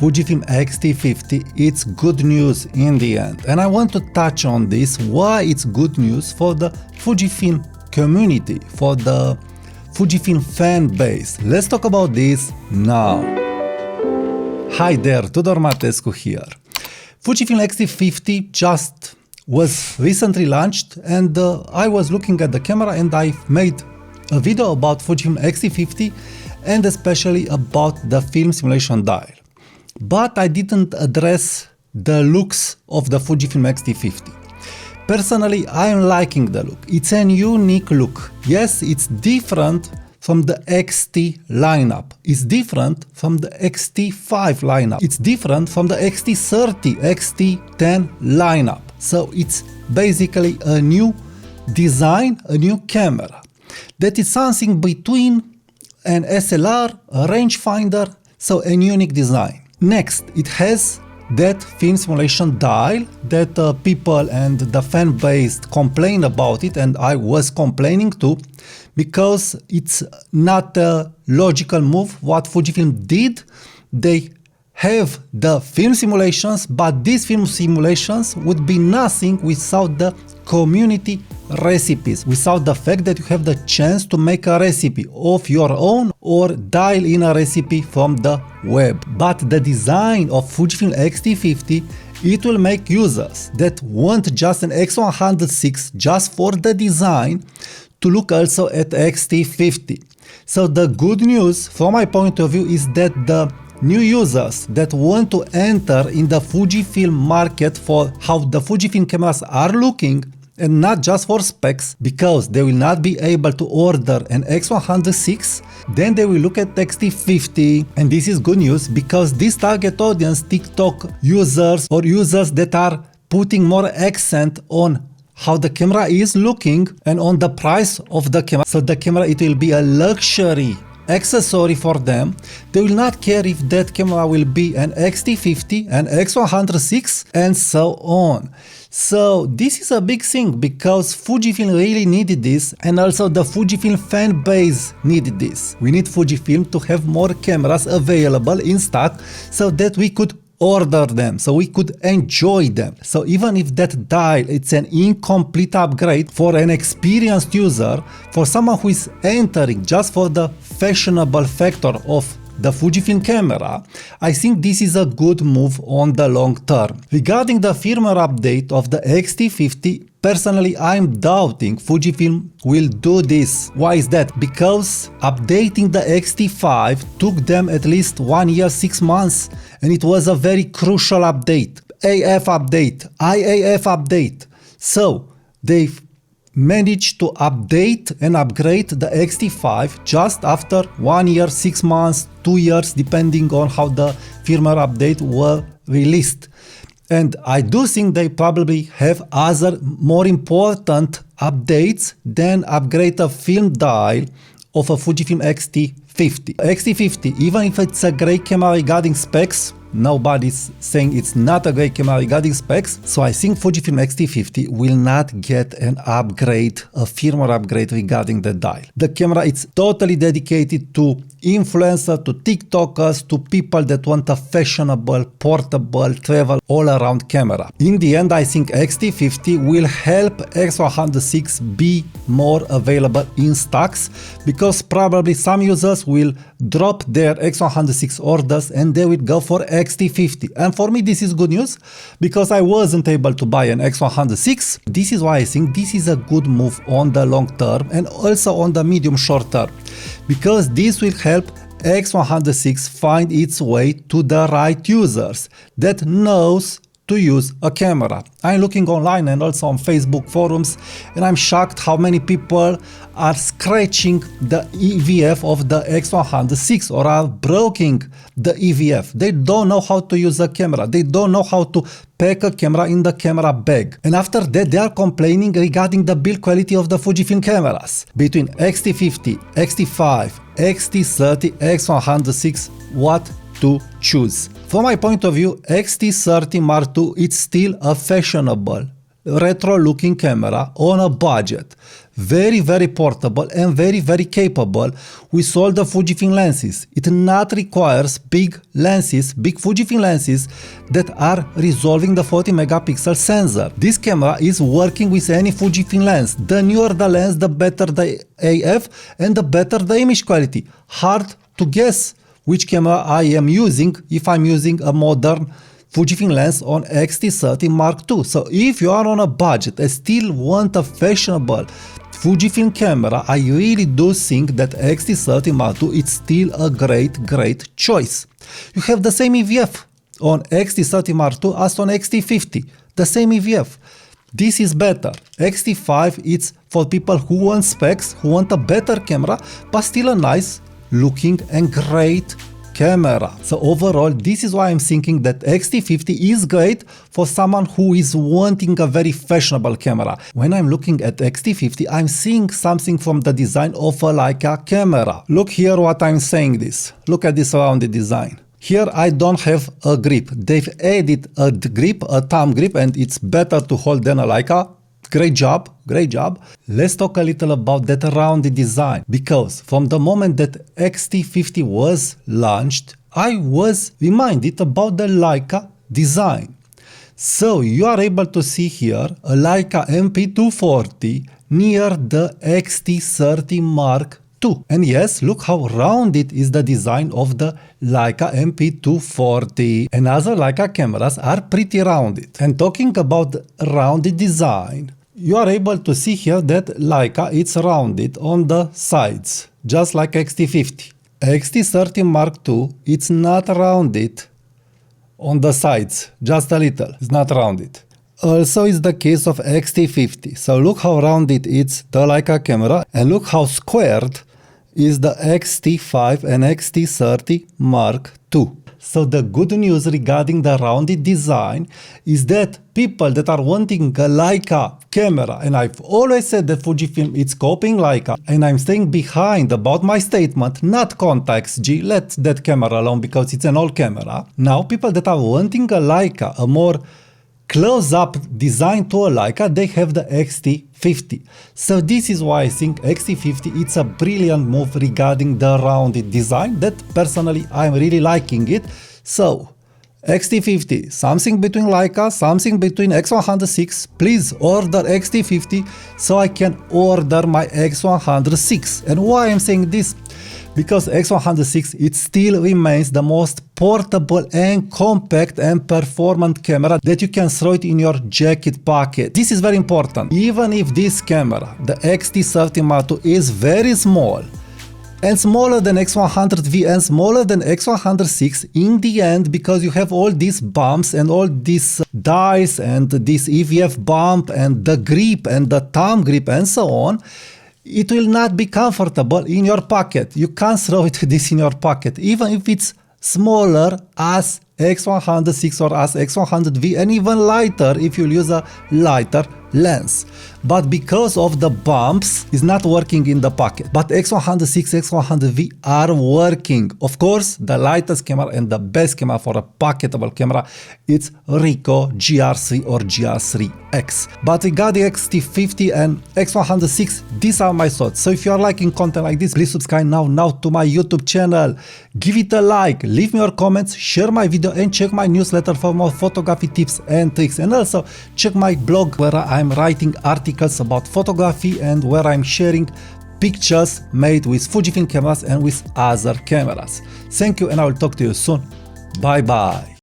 Fujifilm X-T50, it's good news in the end. And I want to touch on this, why it's good news for the Fujifilm community, for the Fujifilm fan base. Let's talk about this now. Hi there, Tudor Matescu here. Fujifilm X-T50 just was recently launched, and I was looking at the camera and I made a video about Fujifilm X-T50 and especially about the film simulation dial. But I didn't address the looks of the Fujifilm X-T50. Personally, I am liking the look. It's a unique look. Yes, it's different from the X-T lineup. It's different from the X-T5 lineup. It's different from the X-T30, X-T10 lineup. So it's basically a new design, a new camera. That is something between an SLR, a rangefinder, so a unique design. Next, it has that film simulation dial that people and the fan base complain about it, and I was complaining too, because it's not a logical move what Fujifilm did. They have the film simulations, but these film simulations would be nothing without the community recipes, without the fact that you have the chance to make a recipe of your own or dial in a recipe from the web. But the design of Fujifilm X-T50, it will make users that want just an X100VI just for the design to look also at X-T50. So the good news from my point of view is that the new users that want to enter in the Fujifilm market for how the Fujifilm cameras are looking, and not just for specs, because they will not be able to order an X100VI, then they will look at X-T50, and this is good news because this target audience, TikTok users or users that are putting more accent on how the camera is looking and on the price of the camera. So the camera, it will be a luxury accessory for them. They will not care if that camera will be an X-T50, an X100VI, and so on. So this is a big thing because Fujifilm really needed this, and also the Fujifilm fan base needed this. We need Fujifilm to have more cameras available in stock so that we could order them, so we could enjoy them. So even if that dial, it's an incomplete upgrade for an experienced user, for someone who is entering just for the fashionable factor of the Fujifilm camera, I think this is a good move on the long term. Regarding the firmware update of the X-T50, personally I'm doubting Fujifilm will do this. Why is that? Because updating the X-T5 took them at least 1 year, 6 months, and it was a very crucial update. AF update, IAF update. So they've managed to update and upgrade the X-T5 just after 1 year, 6 months, 2 years, depending on how the firmware update were released. And I do think they probably have other more important updates than upgrade a film dial of a Fujifilm X-T50. X-T50, even if it's a great camera regarding specs, nobody's saying it's not a great camera regarding specs, so I think Fujifilm X-T50 will not get an upgrade, a firmware upgrade regarding the dial. The camera is totally dedicated to influencers, to TikTokers, to people that want a fashionable, portable, travel all-around camera. In the end, I think X-T50 will help X100VI be more available in stocks, because probably some users will drop their X100VI orders and they will go for X-T50. And for me, this is good news because I wasn't able to buy an X100VI. This is why I think this is a good move on the long term and also on the medium short term, because this will help X100VI find its way to the right users that knows to use a camera. I'm looking online and also on Facebook forums, and I'm shocked how many people are scratching the EVF of the X100VI or are breaking the EVF. They don't know how to use a camera. They don't know how to pack a camera in the camera bag. And after that, they are complaining regarding the build quality of the Fujifilm cameras. Between X-T50, X-T5, X-T30, X100VI, what to choose? From my point of view, X-T30 Mark II, it's still a fashionable retro looking camera on a budget. Very portable and very capable with all the Fujifilm lenses. It not requires big lenses, big Fujifilm lenses that are resolving the 40 megapixel sensor. This camera is working with any Fujifilm lens. The newer the lens, the better the AF and the better the image quality. Hard to guess which camera I am using if I'm using a modern Fujifilm lens on X-T50 Mark II. So if you are on a budget and still want a fashionable Fujifilm camera, I really do think that X-T50 Mark II is still a great choice. You have the same EVF on X-T50 Mark II as on X-T50. The same EVF. This is better. X-T5 it's for people who want specs, who want a better camera, but still a nice looking and great camera. So overall, this is why I'm thinking that X-T50 is great for someone who is wanting a very fashionable camera. When I'm looking at X-T50, I'm seeing something from the design of a Leica camera. Look here what I'm saying this. Look at this rounded design. Here I don't have a grip. They've added a grip, a thumb grip, and it's better to hold than a Leica. Great job. Let's talk a little about that rounded design, because from the moment that X-T50 was launched, I was reminded about the Leica design. So you are able to see here a Leica MP240 near the X-T30 Mark II. And yes, look how rounded is the design of the Leica MP240. And other Leica cameras are pretty rounded. And talking about rounded design, you are able to see here that Leica it's rounded on the sides, just like X-T50. X-T30 Mark II, it's not rounded on the sides, just a little, it's not rounded. Also is the case of X-T50. So look how rounded it's the Leica camera, and look how squared is the X-T5 and X-T30 Mark II. So the good news regarding the rounded design is that people that are wanting a Leica camera, and I've always said that Fujifilm is copying Leica, and I'm staying behind about my statement, not Contax G, let that camera alone because it's an old camera. Now people that are wanting a Leica, a more close-up design to a Leica, they have the X-T50. So this is why I think X-T50 it's a brilliant move regarding the rounded design that personally I'm really liking it. So X-T50, something between Leica, something between X100VI. Please order X-T50 so I can order my X100VI. And why I'm saying this? Because X100VI it still remains the most portable and compact and performant camera that you can throw it in your jacket pocket. This is very important. Even if this camera, the X-T30 Mark II, is very small and smaller than X100V and smaller than X100VI, in the end, because you have all these bumps and all these dies and this EVF bump and the grip and the thumb grip and so on, it will not be comfortable in your pocket. You can't throw this in your pocket, even if it's smaller as X100VI or as X100V, and even lighter if you use a lighter lens. But because of the bumps, it's not working in the pocket. But X100VI, X100V are working. Of course, the lightest camera and the best camera for a pocketable camera, it's Ricoh GR3 or GR3X. But regarding X-T50 and X100VI, these are my thoughts. So if you are liking content like this, please subscribe now to my YouTube channel. Give it a like, leave me your comments, share my video, and check my newsletter for more photography tips and tricks. And also check my blog where I'm writing articles about photography and where I'm sharing pictures made with Fujifilm cameras and with other cameras. Thank you, and I will talk to you soon. Bye bye.